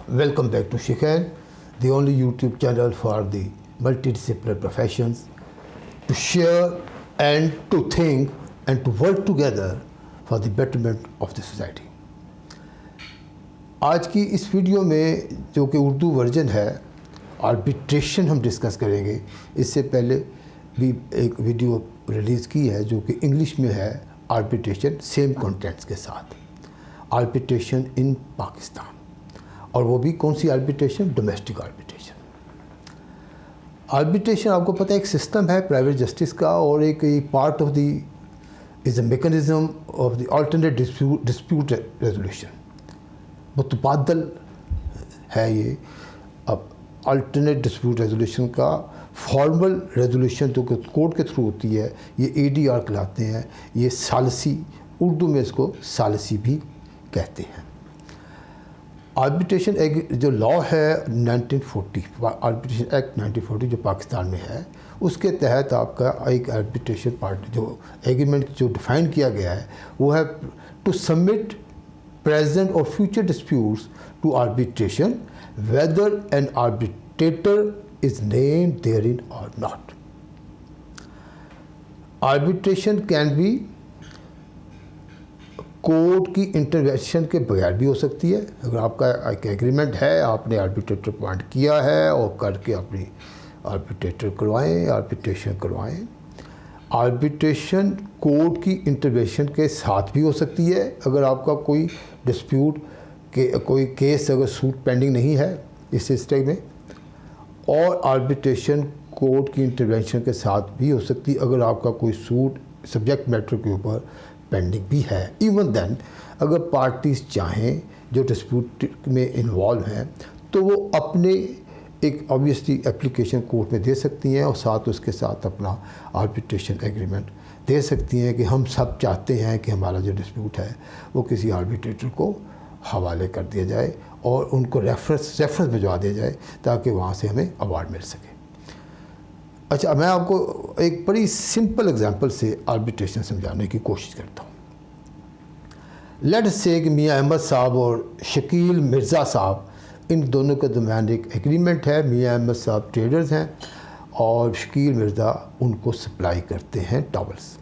Welcome back to Shikhan, the only YouTube channel for the multidisciplinary professions to share and to think and to work together for the betterment of the society. आज की इस video में जो कि Urdu version है, arbitration हम discuss करेंगे। इससे पहले भी एक वीडियो रिलीज़ की है जो कि इंग्लिश में है, आर्बिट्रेशन सेम कंटेंट्स के साथ, आर्बिट्रेशन इन पाकिस्तान। और वो भी कौन सी आर्बिट्रेशन? Domestic arbitration. आर्बिट्रेशन आपको पता है एक सिस्टम है प्राइवेट जस्टिस का, और एक part of the is a mechanism of the alternate dispute resolution. मुतबादल है ये। अब अल्टरनेट डिस्प्यूट रेजोल्यूशन का फॉर्मल रेजोल्यूशन जो कि कोर्ट के थ्रू होती है, ये ADR कहलाते हैं। ये सालसी, उर्दू में इसको सालसी भी कहते हैं। आर्बिट्रेशन एक जो लॉ है 1940, आर्बिट्रेशन एक्ट 1940 जो पाकिस्तान में है, उसके तहत आपका एक आर्बिट्रेशन पार्ट जो एग्रीमेंट जो डिफाइन किया गया है वो है टू सबमिट प्रेजेंट और future disputes to arbitration whether an arbitrator is named therein और not. Arbitration can be court की इंटरवेंशन के बगैर भी हो सकती है। अगर आपका एक एग्रीमेंट है, आपने आर्बिट्रेटर अपॉइंट किया है और करके अपनी आर्बिट्रेटर करवाएं, आर्बिट्रेशन करवाएं। आर्बिट्रेशन कोर्ट की इंटरवेंशन के साथ भी हो सकती है। अगर आपका कोई डिस्प्यूट के कोई केस अगर सूट पेंडिंग नहीं है इस सिस्टम में, और आर्बिट्रेशन कोर्ट की इंटरवेंशन के साथ भी हो सकती है अगर आपका कोई सूट सब्जेक्ट मैटर के ऊपर पेंडिंग भी है। इवन देन अगर पार्टीज़ चाहें जो डिस्प्यूट में इन्वॉल्व हैं तो वो अपने एक ऑब्वियसली एप्लीकेशन कोर्ट में दे सकती हैं और साथ उसके साथ अपना आर्बिट्रेशन एग्रीमेंट दे सकती हैं कि हम सब चाहते हैं कि हमारा जो डिस्प्यूट है वो किसी आर्बिट्रेटर को हवाले कर दिया जाए और उनको रेफरेंस भिजवा दिया जाए ताकि वहाँ से हमें अवार्ड मिल सके। अच्छा, मैं आपको एक बड़ी सिंपल एग्जांपल से आर्बिट्रेशन समझाने की कोशिश करता हूँ। लेट से कि मियाँ अहमद साहब और शकील मिर्ज़ा साहब, इन दोनों के दरमियान एक एग्रीमेंट है। मियाँ अहमद साहब ट्रेडर्स हैं और शकील मिर्ज़ा उनको सप्लाई करते हैं टॉवल्स।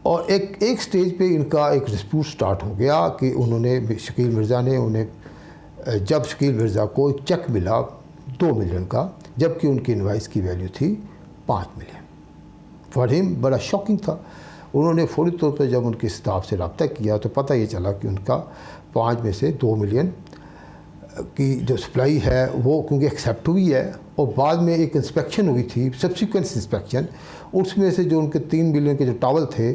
और एक स्टेज पे इनका एक डिस्प्यूट स्टार्ट हो गया कि उन्होंने शकील मिर्ज़ा ने उन्हें जब शकील मिर्ज़ा को एक चेक मिला 2 मिलियन का, जबकि उनकी इनवाइस की वैल्यू थी 5 मिलियन। फॉर हिम बड़ा शॉकिंग था। उन्होंने फौरी तौर पर जब उनके स्टाफ से रब्ता किया तो पता ये चला कि उनका 5 में से 2 मिलियन की जो सप्लाई है वो क्योंकि एक्सेप्ट हुई है, और बाद में एक इंस्पेक्शन हुई थी, सब्सिक्वेंट इंस्पेक्शन, उसमें से जो उनके 3 मिलियन के जो टॉवल थे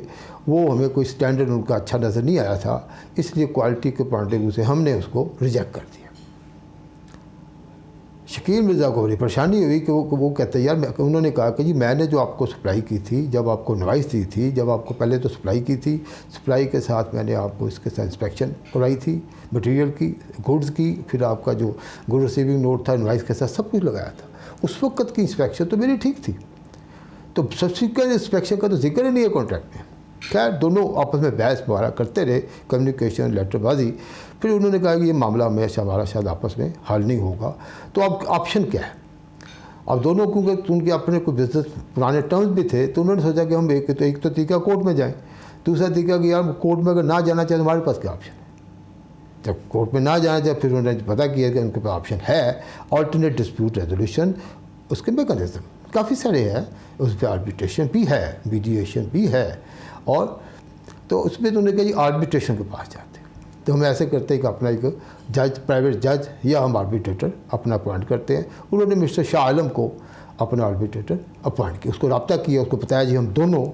वो हमें कोई स्टैंडर्ड उनका अच्छा नज़र नहीं आया था, इसलिए क्वालिटी के पॉइंट ऑफ व्यू से हमने उसको रिजेक्ट कर दिया। शकील मिर्ज़ा को बड़ी परेशानी हुई कि वो कहते यार, उन्होंने कहा कि जी मैंने जो आपको सप्लाई की थी, जब आपको इनवाइस दी थी, जब आपको पहले तो सप्लाई की थी, सप्लाई के साथ मैंने आपको इसके साथ इंस्पेक्शन करवाई थी, मटेरियल की, गुड्स की, फिर आपका जो गुड रिसीविंग नोट था इनवाइस के साथ सब कुछ लगाया था। उस वक्त की इंस्पेक्शन तो मेरी ठीक थी, तो सब्सिक्वेंट इंस्पेक्शन का तो जिक्र ही नहीं है कॉन्ट्रैक्ट में। खैर दोनों आपस में बहस मुहारा करते रहे, कम्युनिकेशन लेटरबाजी। फिर उन्होंने कहा कि ये मामला हमारा शायद आपस में हल नहीं होगा, तो अब ऑप्शन क्या है? अब दोनों क्योंकि उनके अपने कोई बिजनेस पुराने टर्म्स भी थे, तो उन्होंने सोचा कि हम एक तो तरीका कोर्ट में जाएं, दूसरा तरीका कि यार कोर्ट में अगर ना जाना चाहे तो हमारे पास क्या ऑप्शन है। जब कोर्ट में ना जाना चाहे फिर उन्होंने पता किया कि उनके पास ऑप्शन है अल्टरनेट डिस्प्यूट रेजोल्यूशन। उसके मैकेनिज्म काफ़ी सारे हैं, उस पर आर्बिट्रेशन भी है, मीडिएशन भी है, और तो उसमें तो उन्होंने कहा जी आर्बिट्रेशन के पास जाते हैं। तो हम ऐसे करते हैं कि अपना एक जज, प्राइवेट जज या हम आर्बिट्रेटर अपना अपॉइंट करते हैं। उन्होंने मिस्टर शाह आलम को अपना आर्बिट्रेटर अपॉइंट किया, उसको रब्ता किया, उसको बताया जी हम दोनों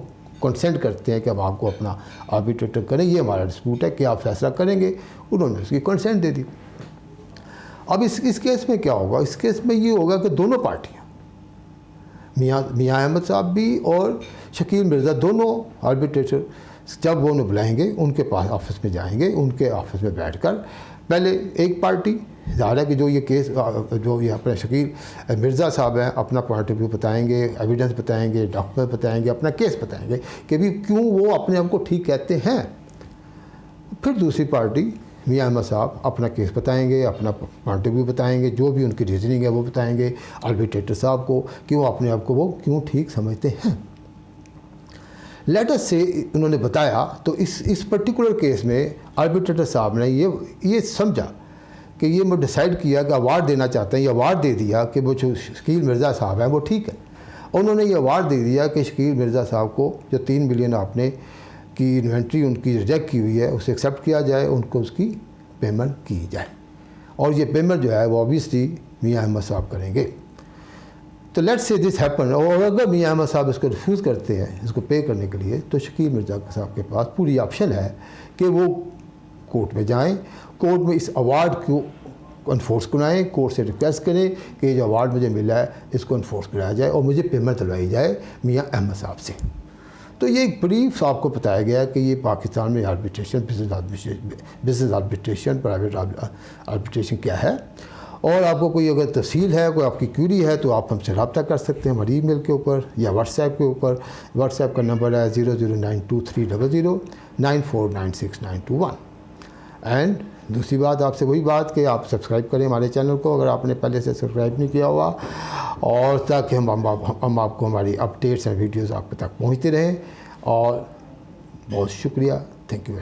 कंसेंट करते हैं कि हम आपको अपना आर्बिट्रेटर करें, ये हमारा डिस्प्यूट है कि आप फैसला करेंगे। उन्होंने उसकी कंसेंट दे दी। अब इस केस में क्या होगा? इस केस में ये होगा कि दोनों पार्टियाँ, मियाँ अहमद साहब भी और शकील मिर्ज़ा, दोनों आर्बिट्रेटर जब वो उन्हें बुलाएंगे उनके पास ऑफिस में जाएंगे, उनके ऑफिस में बैठकर पहले एक पार्टी ज़ाहिर है कि जो ये केस जो ये अपने शकील मिर्ज़ा साहब हैं अपना पॉइंट ऑफ व्यू बताएंगे, एविडेंस बताएंगे, डॉक्यूमेंट बताएंगे, अपना केस बताएंगे कि भी क्यों वो अपने आप को ठीक कहते हैं। फिर दूसरी पार्टी मियां अहमद साहब अपना केस बताएंगे, अपना पॉइंट ऑफ व्यू बताएंगे, जो भी उनकी रीजनिंग है वो बताएंगे आर्बिट्रेटर साहब को कि वो अपने आप को वो क्यों ठीक समझते हैं। लेटर से उन्होंने बताया तो इस पर्टिकुलर केस में आर्बिट्रेटर साहब ने ये समझा कि ये मैं डिसाइड किया कि अवार्ड देना चाहते हैं, ये अवार्ड दे दिया कि वो जो शकील मिर्ज़ा साहब हैं वो ठीक है। उन्होंने ये अवार्ड दे दिया कि शकील मिर्ज़ा साहब को जो 3 मिलियन आपने की इन्वेंट्री उनकी रिजेक्ट की हुई है उसे एक्सेप्ट किया जाए, उनको उसकी पेमेंट की जाए, और ये पेमेंट जो है वो ऑब्वियसली मियां अहमद साहब करेंगे। तो लेट्स से दिस हैपन, और अगर मियां अहमद साहब इसको रिफ्यूज़ करते हैं इसको पे करने के लिए, तो शकील मिर्ज़ा साहब के पास पूरी ऑप्शन है कि वो कोर्ट में जाएं, कोर्ट में इस अवार्ड को इन्फोर्स कराएँ, कोर्ट से रिक्वेस्ट करें कि जो अवार्ड मुझे मिला है इसको इन्फोर्स कराया जाए और मुझे पेमेंट दिलवाई जाए मियां अहमद साहब से। तो ये एक ब्रीफ आपको बताया गया है कि ये पाकिस्तान में arbitration, business arbitration, private arbitration क्या है। और आपको कोई अगर तफसील है, कोई आपकी क्यूरी है तो आप हमसे रब्ता कर सकते हैं हमारी ईमेल के ऊपर या व्हाट्सएप के ऊपर। व्हाट्सएप का नंबर है 00923009496921। एंड दूसरी बात आपसे वही बात कि आप सब्सक्राइब करें हमारे चैनल को अगर आपने पहले से सब्सक्राइब नहीं किया हुआ, और ताकि हम आपको हमारी अपडेट्स एंड वीडियोज़ आप तक पहुँचते रहें। और बहुत शुक्रिया, थैंक यू।